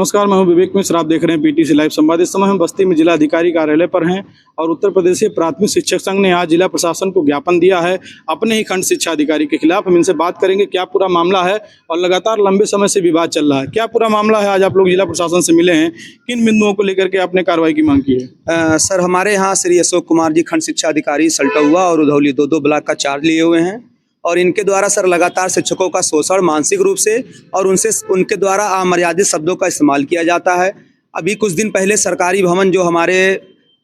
नमस्कार, मैं हूं विवेक मिश्र। आप देख रहे हैं पीटीसी लाइव संवाद। इस समय हम बस्ती में जिला अधिकारी कार्यालय पर हैं और उत्तर प्रदेशीय प्राथमिक शिक्षक संघ ने आज जिला प्रशासन को ज्ञापन दिया है अपने ही खंड शिक्षा अधिकारी के खिलाफ। हम इनसे बात करेंगे क्या पूरा मामला है और लगातार लंबे समय से विवाद चल रहा है। क्या पूरा मामला है? आज आप लोग जिला प्रशासन से मिले हैं, किन बिंदुओं को लेकर के आपने कार्रवाई की मांग की है? सर, हमारे यहाँ श्री अशोक कुमार जी खंड शिक्षा अधिकारी सल्टुआ और उधौली दो ब्लॉक का चार्ज लिए हुए हैं और इनके द्वारा सर लगातार शिक्षकों का शोषण मानसिक रूप से और उनके द्वारा अमर्यादित शब्दों का इस्तेमाल किया जाता है। अभी कुछ दिन पहले सरकारी भवन जो हमारे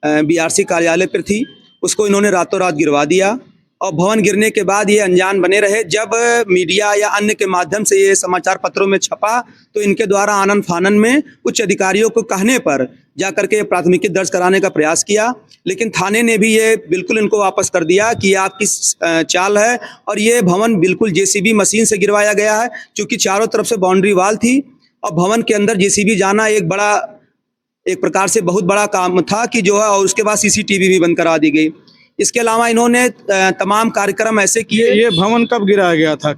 बीआरसी कार्यालय पर थी उसको इन्होंने रातों रात गिरवा दिया और भवन गिरने के बाद ये अनजान बने रहे। जब मीडिया या अन्य के माध्यम से ये समाचार पत्रों में छपा तो इनके द्वारा आनन फानन में उच्च अधिकारियों को कहने पर जाकर के प्राथमिकी दर्ज कराने का प्रयास किया, लेकिन थाने ने भी ये बिल्कुल इनको वापस कर दिया कि आपकी चाल है और ये भवन बिल्कुल जेसीबी मशीन से गिरवाया गया है। क्योंकि चारों तरफ से बाउंड्री वाल थी और भवन के अंदर जेसीबी जाना एक प्रकार से बहुत बड़ा काम था कि जो है, और उसके बाद सीसीटीवी भी बंद करा दी गई। इसके अलावा इन्होंने तमाम कार्यक्रम ऐसे किए। ये भवन कब गिराया गया था?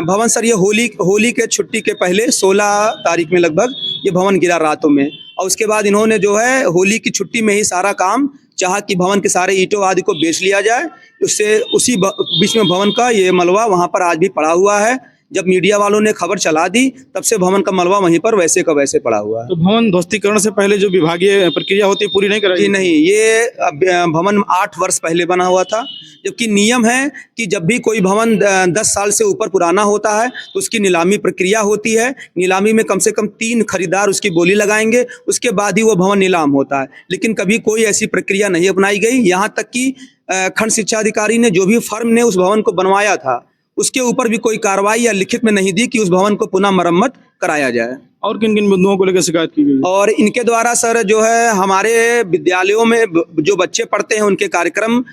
भवन सर ये होली के छुट्टी के पहले 16 तारीख में लगभग ये भवन गिरा रातों में, और उसके बाद इन्होंने जो है होली की छुट्टी में ही सारा काम चाहा कि भवन के सारे ईंटों आदि को बेच लिया जाए। उससे उसी बीच में भवन का ये मलबा वहाँ पर आज भी पड़ा हुआ है। जब मीडिया वालों ने खबर चला दी तब से भवन का मलबा वहीं पर वैसे का वैसे पड़ा हुआ है। तो भवन ध्वस्तीकरण से पहले जो विभागीय प्रक्रिया होती है पूरी नहीं कराई? जी नहीं, ये भवन 8 वर्ष पहले बना हुआ था, जबकि नियम है कि जब भी कोई भवन 10 साल से ऊपर पुराना होता है तो उसकी नीलामी प्रक्रिया होती है। नीलामी में कम से कम 3 खरीदार उसकी बोली लगाएंगे, उसके बाद ही वो भवन नीलाम होता है। लेकिन कभी कोई ऐसी प्रक्रिया नहीं अपनाई गई। यहाँ तक कि खंड शिक्षा अधिकारी ने जो भी फर्म ने उस भवन को बनवाया था उसके ऊपर भी कोई कार्रवाई या लिखित में नहीं दी कि उस भवन को पुनः मरम्मत कराया जाए। और किन किन बिंदुओं को लेकर शिकायत की गई? और इनके द्वारा सर जो है हमारे विद्यालयों में जो बच्चे पढ़ते हैं उनके कार्यक्रम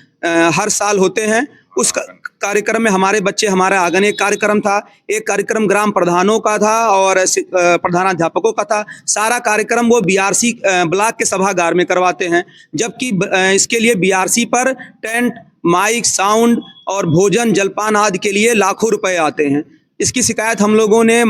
हर साल होते हैं। उस कार्यक्रम में हमारे बच्चे हमारे आंगन एक कार्यक्रम था, एक कार्यक्रम ग्राम प्रधानों का था और प्रधानाध्यापकों का था। सारा कार्यक्रम वो बीआरसी ब्लॉक के सभागार में करवाते हैं, जबकि इसके लिए बीआरसी पर टेंट, माइक, साउंड और भोजन जलपान आदि के लिए लाखों रुपए आते हैं। इसकी शिकायत हम लोगों ने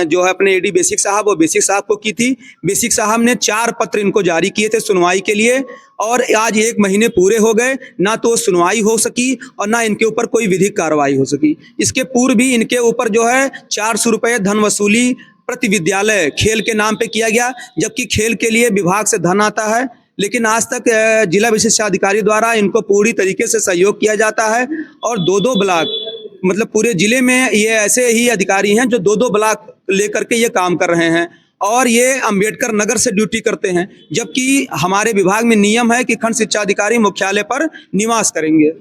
जो है अपने एडी बेसिक साहब और बेसिक साहब को की थी। बेसिक साहब ने 4 पत्र इनको जारी किए थे सुनवाई के लिए और आज 1 महीने पूरे हो गए, ना तो सुनवाई हो सकी और ना इनके ऊपर कोई विधिक कार्रवाई हो सकी। इसके पूर्व भी इनके ऊपर जो है 400 रुपये धन वसूली प्रति विद्यालय खेल के नाम पे किया गया, जबकि खेल के लिए विभाग से धन आता है। लेकिन आज तक जिला विशेष शिक्षा अधिकारी द्वारा इनको पूरी तरीके से सहयोग किया जाता है और 2 ब्लॉक मतलब पूरे जिले में ये ऐसे ही अधिकारी हैं जो 2 ब्लॉक लेकर के ये काम कर रहे हैं और ये अंबेडकर नगर से ड्यूटी करते हैं, जबकि हमारे विभाग में नियम है कि खंड शिक्षा अधिकारी मुख्यालय पर निवास करेंगे।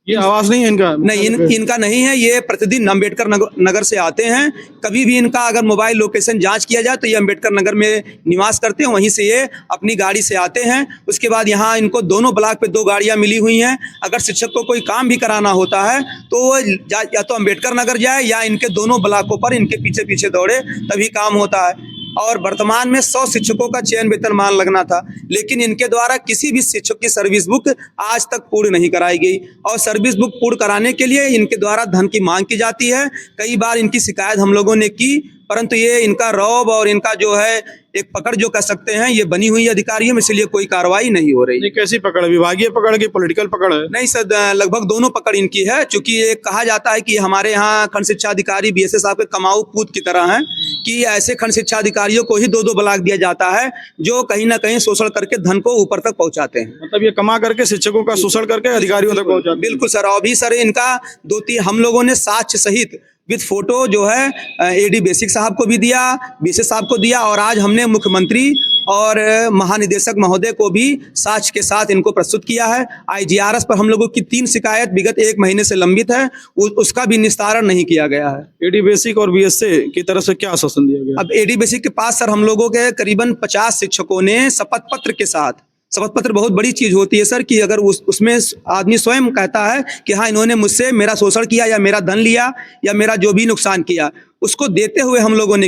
ये आवास नहीं है इनका? नहीं, इनका नहीं है। ये प्रतिदिन अंबेडकर नगर से आते हैं। कभी भी इनका अगर मोबाइल लोकेशन जांच किया जाए तो ये अंबेडकर नगर में निवास करते हैं, वहीं से ये अपनी गाड़ी से आते हैं। उसके बाद यहाँ इनको दोनों ब्लॉक पे 2 गाड़ियाँ मिली हुई हैं। अगर शिक्षक को कोई काम भी कराना होता है तो वो या तो अंबेडकर नगर जाए या इनके दोनों ब्लॉकों पर इनके पीछे पीछे दौड़े, तभी काम होता है। और वर्तमान में 100 शिक्षकों का चयन वेतनमान लगना था, लेकिन इनके द्वारा किसी भी शिक्षक की सर्विस बुक आज तक पूर्ण नहीं कराई गई और सर्विस बुक पूर्ण कराने के लिए इनके द्वारा धन की मांग की जाती है। कई बार इनकी शिकायत हम लोगों ने की, परंतु ये इनका रौब और इनका जो है एक पकड़ जो कह सकते हैं ये बनी हुई अधिकारियों में, इसलिए कोई कार्रवाई नहीं हो रही। ये कैसी पकड़ है? विभागीय पकड़ की पॉलिटिकल पकड़ है? नहीं सर, लगभग दोनों पकड़ इनकी है। चूंकि ये कहा जाता है कि हमारे यहाँ खंड शिक्षा अधिकारी बीएसए साहब के कमाऊ पूत की तरह हैं कि ऐसे खंड शिक्षा अधिकारियों को ही 2 ब्लॉक दिया जाता है जो कहीं ना कहीं शोषण करके धन को ऊपर तक पहुंचाते हैं। मतलब ये कमा करके शिक्षकों का शोषण करके अधिकारियों तक पहुंचाते हैं? बिल्कुल सर। और भी सर इनका 2-3 हम लोगों ने साक्ष्य सहित विद फोटो जो है एडी बेसिक साहब को भी दिया, बीएसए साहब को दिया और आज हमने मुख्यमंत्री और महानिदेशक महोदय को भी साक्ष्य के साथ इनको प्रस्तुत किया है। आईजीआरएस पर हम लोगों की 3 शिकायत विगत 1 महीने से लंबित है, उसका भी निस्तारण नहीं किया गया है। एडी बेसिक और बीएसए की तरफ से क्या आश्वासन दिया गया? अब एडी बेसिक के पास सर हम लोगों के करीबन 50 शिक्षकों ने शपथ पत्र के साथ, शपथ पत्र बहुत बड़ी चीज होती है सर कि अगर उसमें आदमी स्वयं कहता है कि हाँ इन्होंने मुझसे मेरा शोषण किया या मेरा धन लिया या मेरा जो भी नुकसान किया, उसको देते हुए हम लोगों ने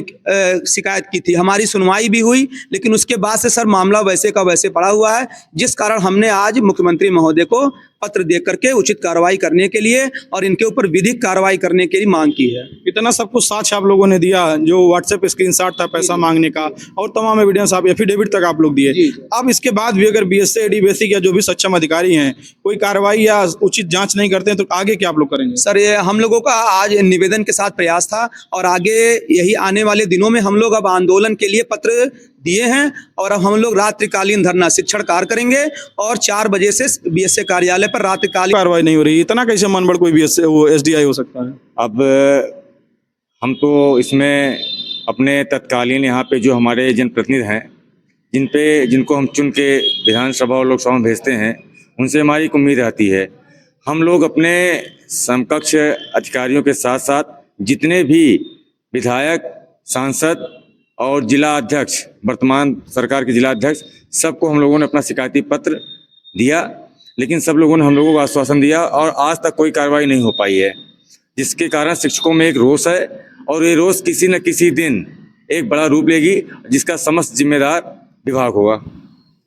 शिकायत की थी। हमारी सुनवाई भी हुई, लेकिन उसके बाद से सर मामला वैसे का वैसे पड़ा हुआ है, जिस कारण हमने आज मुख्यमंत्री महोदय को पत्र दे करके उचित कार्रवाई करने के लिए और इनके ऊपर विधिक कार्रवाई करने की मांग की है। इतना सब कुछ साक्ष्य आप लोगों ने दिया, जो व्हाट्सएप स्क्रीनशॉट था पैसा मांगने का और तमाम एविडेंस आप एफिडेविट तक आप लोग दिए। अब इसके बाद भी अगर बीएससी एडी बेसिक या जो भी सक्षम अधिकारी हैं कोई कार्रवाई या उचित जांच नहीं करते हैं तो आगे क्या आप लोग करेंगे? सर ये हम लोगों का आज निवेदन के साथ प्रयास था और आगे यही आने वाले दिनों में हम लोग अब आंदोलन के लिए पत्र दिए हैं और अब हम लोग रात्रिकालीन धरना शिक्षण कार्य करेंगे और 4 बजे से बीएसए कार्यालय पर रात्रिकालीन कार्रवाई नहीं हो रही, इतना कैसे मन बढ़ कोई बीएससी वो एसडीआई हो सकता है? अब हम तो इसमें अपने तत्कालीन यहाँ पे जो हमारे जनप्रतिनिधि हैं जिनको हम चुन के विधानसभा और लोकसभा में भेजते हैं, उनसे हमारी एक उम्मीद रहती है। हम लोग अपने समकक्ष अधिकारियों के साथ साथ जितने भी विधायक, सांसद और जिला अध्यक्ष, वर्तमान सरकार के जिला अध्यक्ष, सबको हम लोगों ने अपना शिकायती पत्र दिया, लेकिन सब लोगों ने हम लोगों को आश्वासन दिया और आज तक कोई कार्रवाई नहीं हो पाई है, जिसके कारण शिक्षकों में एक रोष है और ये रोष किसी न किसी दिन एक बड़ा रूप लेगी, जिसका समस्त जिम्मेदार विभाग होगा।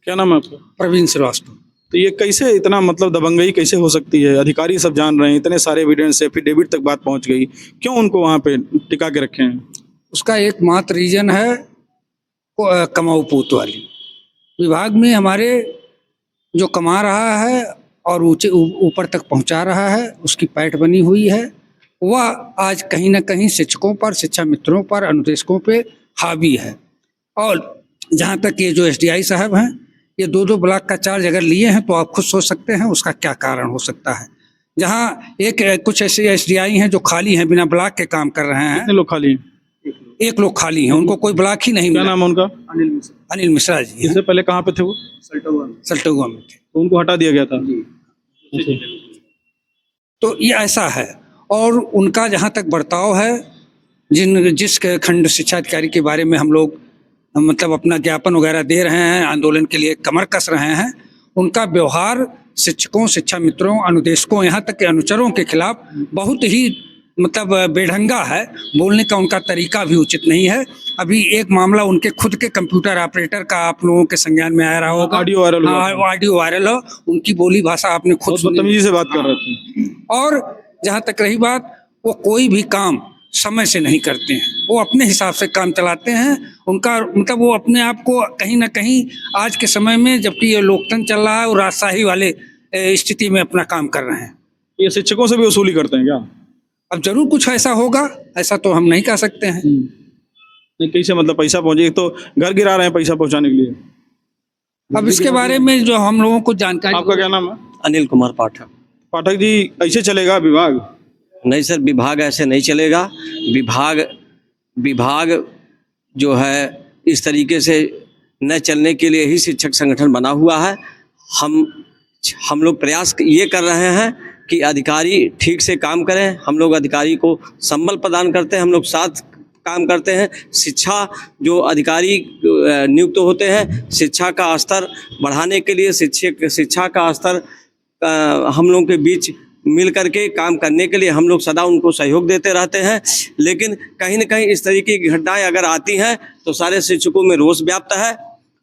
क्या नाम है आपका? प्रवीण श्रीवास्तव। तो ये कैसे इतना मतलब दबंगई कैसे हो सकती है? अधिकारी सब जान रहे हैं, इतने सारे एविडेंस एफिडेविट तक बात पहुंच गई, क्यों उनको वहाँ पे टिका के रखे हैं? उसका एकमात्र रीजन है कमाऊ पूत वाली विभाग में हमारे जो कमा रहा है और ऊपर तक पहुंचा रहा है, उसकी पैठ बनी हुई है। वह आज कहीं ना कहीं शिक्षकों पर, शिक्षा मित्रों पर, अनुदेशकों पे हावी है। और जहाँ तक ये जो एसडीआई साहब हैं, ये 2-2 ब्लॉक का चार्ज अगर लिए हैं तो आप खुद सोच सकते हैं उसका क्या कारण हो सकता है। जहाँ कुछ ऐसे एसडीआई हैं जो खाली हैं, बिना ब्लॉक के काम कर रहे हैं। कितने लोग खाली हैं? 1 लोग खाली हैं, उनको कोई ब्लॉक ही नहीं क्या मिला। नाम है उनका? अनिल मिश्रा जी हैं। इससे पहले कहाँ पे थे वो? सल्टुआ में थे, तो उनको हटा दिया गया था। तो ये ऐसा है। और उनका जहाँ तक बर्ताव है, जिस खंड शिक्षा अधिकारी के बारे में हम लोग मतलब अपना ज्ञापन वगैरह दे रहे हैं, आंदोलन के लिए कमर कस रहे हैं, उनका व्यवहार शिक्षकों, शिक्षा मित्रों, अनुदेशकों, यहाँ तक के अनुचरों के खिलाफ बहुत ही मतलब बेढंगा है। बोलने का उनका तरीका भी उचित नहीं है। अभी एक मामला उनके खुद के कंप्यूटर ऑपरेटर का आप लोगों के संज्ञान में आ रहा होगा, ऑडियो वायरल हुआ। हाँ, ऑडियो वायरल हो, उनकी बोली भाषा आपने खुद बहुत सुनी। बदतमीजी से बात कर रहे थे। और जहाँ तक रही बात, वो कोई भी काम समय से नहीं करते हैं, वो अपने हिसाब से काम चलाते हैं। उनका मतलब वो अपने आप को कहीं ना कहीं आज के समय में, जबकि ये लोकतंत्र चल रहा है, वो राजशाही वाले स्थिति में अपना काम कर रहे हैं। ये शिक्षकों से भी वसूली करते हैं क्या? अब जरूर कुछ ऐसा होगा, ऐसा तो हम नहीं कह सकते हैं। नहीं, कैसे मतलब पैसा पहुंचे? तो घर गिरा रहे हैं पैसा पहुंचाने के लिए। अब इसके बारे में जो हम लोगों को जानकारी। आपका क्या नाम है? अनिल कुमार पाठक। पाठक जी, ऐसे चलेगा विभाग? नहीं सर, विभाग ऐसे नहीं चलेगा। विभाग जो है इस तरीके से न चलने के लिए ही शिक्षक संगठन बना हुआ है। हम लोग प्रयास ये कर रहे हैं कि अधिकारी ठीक से काम करें। हम लोग अधिकारी को संबल प्रदान करते हैं, हम लोग साथ काम करते हैं। शिक्षा जो अधिकारी नियुक्त होते हैं, शिक्षा का स्तर बढ़ाने के लिए, शिक्षा का स्तर हम लोगों के बीच मिल करके काम करने के लिए हम लोग सदा उनको सहयोग देते रहते हैं। लेकिन कहीं न कहीं इस तरीके की घटनाएं अगर आती हैं तो सारे शिक्षकों में रोष व्याप्त है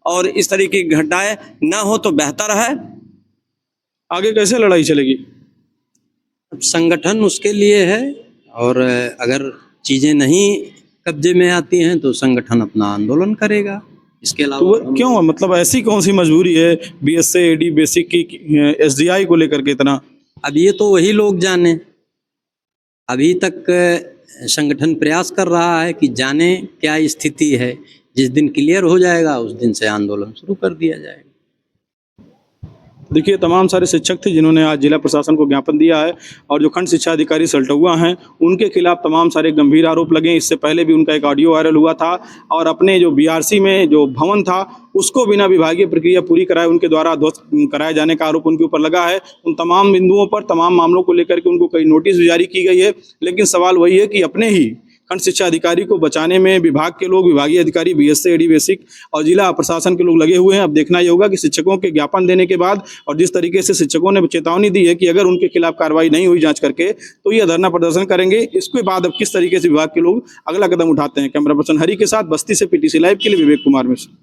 और इस तरीके की घटनाएं ना हो तो बेहतर है। आगे कैसे लड़ाई चलेगी? संगठन उसके लिए है और अगर चीज़ें नहीं कब्जे में आती हैं तो संगठन अपना आंदोलन करेगा। इसके तो अलावा क्यों, मतलब ऐसी कौन सी मजबूरी है बीएससी एडी बेसिक की एसडीआई को लेकर के इतना? अब ये तो वही लोग जाने। अभी तक संगठन प्रयास कर रहा है कि जाने क्या स्थिति है। जिस दिन क्लियर हो जाएगा उस दिन से आंदोलन शुरू कर दिया जाएगा। देखिए, तमाम सारे शिक्षक थे जिन्होंने आज जिला प्रशासन को ज्ञापन दिया है और जो खंड शिक्षा अधिकारी सल्टुआ हैं उनके खिलाफ तमाम सारे गंभीर आरोप लगे। इससे पहले भी उनका एक ऑडियो वायरल हुआ था और अपने जो बीआरसी में जो भवन था उसको बिना विभागीय प्रक्रिया पूरी कराए उनके द्वारा ध्वस्त कराए जाने का आरोप उनके ऊपर लगा है। उन तमाम बिंदुओं पर, तमाम मामलों को लेकर के उनको कई नोटिस भी जारी की गई है। लेकिन सवाल वही है कि अपने ही खंड शिक्षा अधिकारी को बचाने में विभाग के लोग, विभागीय अधिकारी, बीएससी, एडी बेसिक और जिला प्रशासन के लोग लगे हुए हैं। अब देखना ये होगा कि शिक्षकों के ज्ञापन देने के बाद और जिस तरीके से शिक्षकों ने चेतावनी दी है कि अगर उनके खिलाफ कार्रवाई नहीं हुई जांच करके तो ये धरना प्रदर्शन करेंगे। इसके बाद अब किस तरीके से विभाग के लोग अगला कदम उठाते हैं। कैमरा पर्सन हरि के साथ बस्ती से पीटीसी लाइव के लिए विवेक कुमार मिश्र।